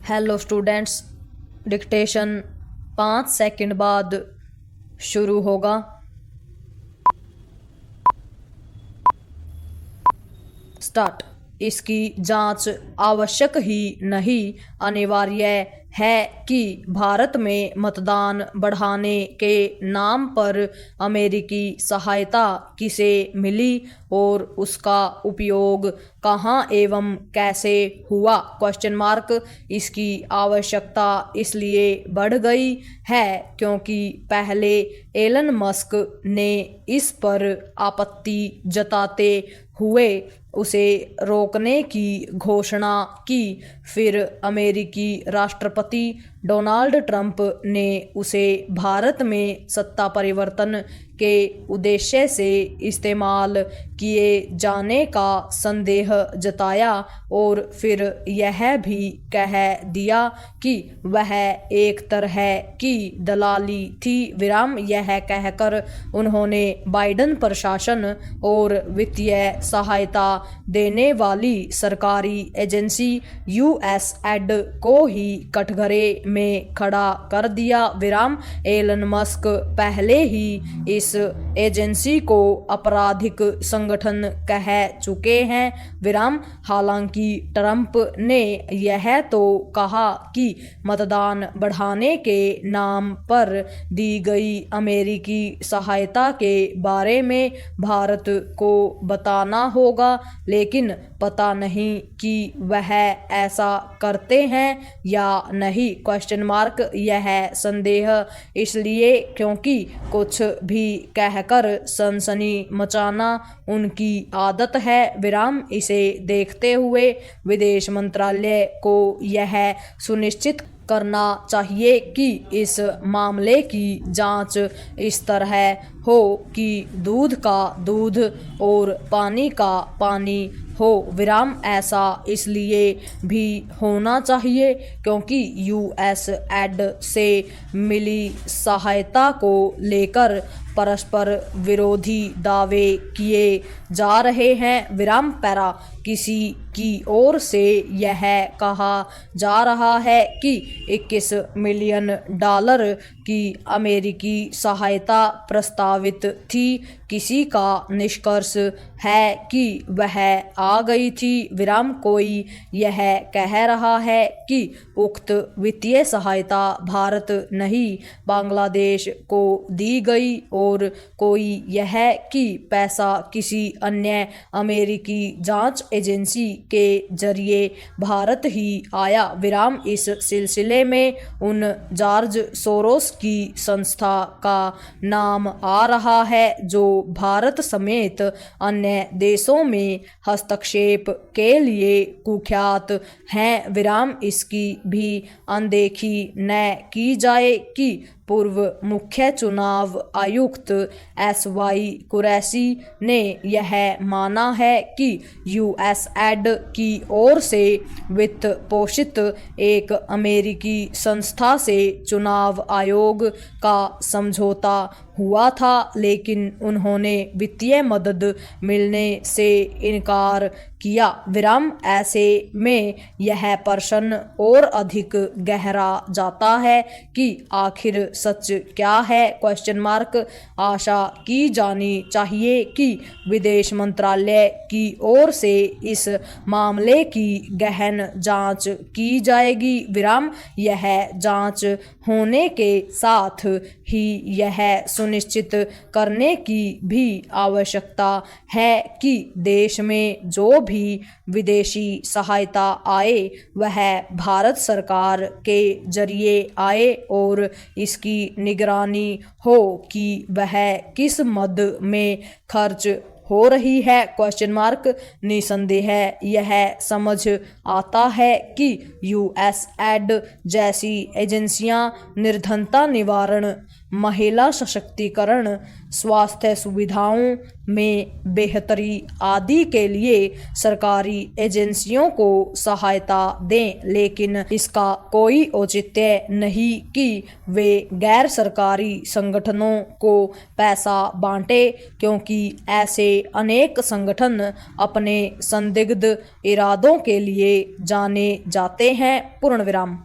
Hello students, dictation 5 second बाद शुरू होगा। स्टार्ट। इसकी जांच आवश्यक ही नहीं, अनिवार्य है कि भारत में मतदान बढ़ाने के नाम पर अमेरिकी सहायता किसे मिली और उसका उपयोग कहाँ एवं कैसे हुआ? इसकी आवश्यकता इसलिए बढ़ गई है क्योंकि पहले एलन मस्क ने इस पर आपत्ति जताते हुए उसे रोकने की घोषणा की। फिर अमेरिकी राष्ट्रपति डोनाल्ड ट्रंप ने उसे भारत में सत्ता परिवर्तन के उद्देश्य से इस्तेमाल किए जाने का संदेह जताया और फिर यह भी कह दिया कि वह एक तरह की दलाली थी। यह कहकर उन्होंने बाइडन प्रशासन और वित्तीय सहायता देने वाली सरकारी एजेंसी USAID को ही कटघरे में खड़ा कर दिया। एलन मस्क पहले ही इस एजेंसी को आपराधिक संगठन कह चुके हैं। हालांकि ट्रंप ने यह तो कहा कि मतदान बढ़ाने के नाम पर दी गई अमेरिकी सहायता के बारे में भारत को बताना होगा, लेकिन पता नहीं कि वह ऐसा करते हैं या नहीं। यह संदेह इसलिए क्योंकि कुछ भी कहकर सनसनी मचाना उनकी आदत है। इसे देखते हुए विदेश मंत्रालय को यह सुनिश्चित करना चाहिए कि इस मामले की जांच इस तरह हो कि दूध का दूध और पानी का पानी हो। ऐसा इसलिए भी होना चाहिए क्योंकि USAID से मिली सहायता को लेकर परस्पर विरोधी दावे किए जा रहे हैं। किसी की ओर से यह कहा जा रहा है कि $21 मिलियन की अमेरिकी सहायता प्रस्तावित थी। किसी का निष्कर्ष है कि वह आ गई थी। कोई यह कह रहा है कि उक्त वित्तीय सहायता भारत नहीं बांग्लादेश को दी गई और कोई यह कि पैसा किसी अन्य अमेरिकी जांच एजेंसी के जरिए भारत ही आया। इस सिलसिले में उन जॉर्ज सोरोस की संस्था का नाम आ रहा है जो भारत समेत अन्य देशों में हस्तक्षेप के लिए कुख्यात हैं। इसकी भी अनदेखी न की जाए कि पूर्व मुख्य चुनाव आयुक्त SY कुरैशी ने यह माना है कि USAID की ओर से वित्त पोषित एक अमेरिकी संस्था से चुनाव आयोग का समझौता हुआ था, लेकिन उन्होंने वित्तीय मदद मिलने से इनकार किया। ऐसे में यह प्रश्न और अधिक गहरा जाता है कि आखिर सच क्या है? आशा की जानी चाहिए कि विदेश मंत्रालय की ओर से इस मामले की गहन जांच की जाएगी। यह जांच होने के साथ ही यह सुनिश्चित करने की भी आवश्यकता है कि देश में जो भी विदेशी सहायता आए वह भारत सरकार के जरिए आए और इसकी निगरानी हो कि वह किस मद में खर्च हो रही है। निसंदेह यह समझ आता है कि USAID जैसी एजेंसियां निर्धनता निवारण महिला सशक्तिकरण, स्वास्थ्य सुविधाओं में बेहतरी आदि के लिए सरकारी एजेंसियों को सहायता दें, लेकिन इसका कोई औचित्य नहीं कि वे गैर सरकारी संगठनों को पैसा बांटे, क्योंकि ऐसे अनेक संगठन अपने संदिग्ध इरादों के लिए जाने जाते हैं। पूर्ण विराम।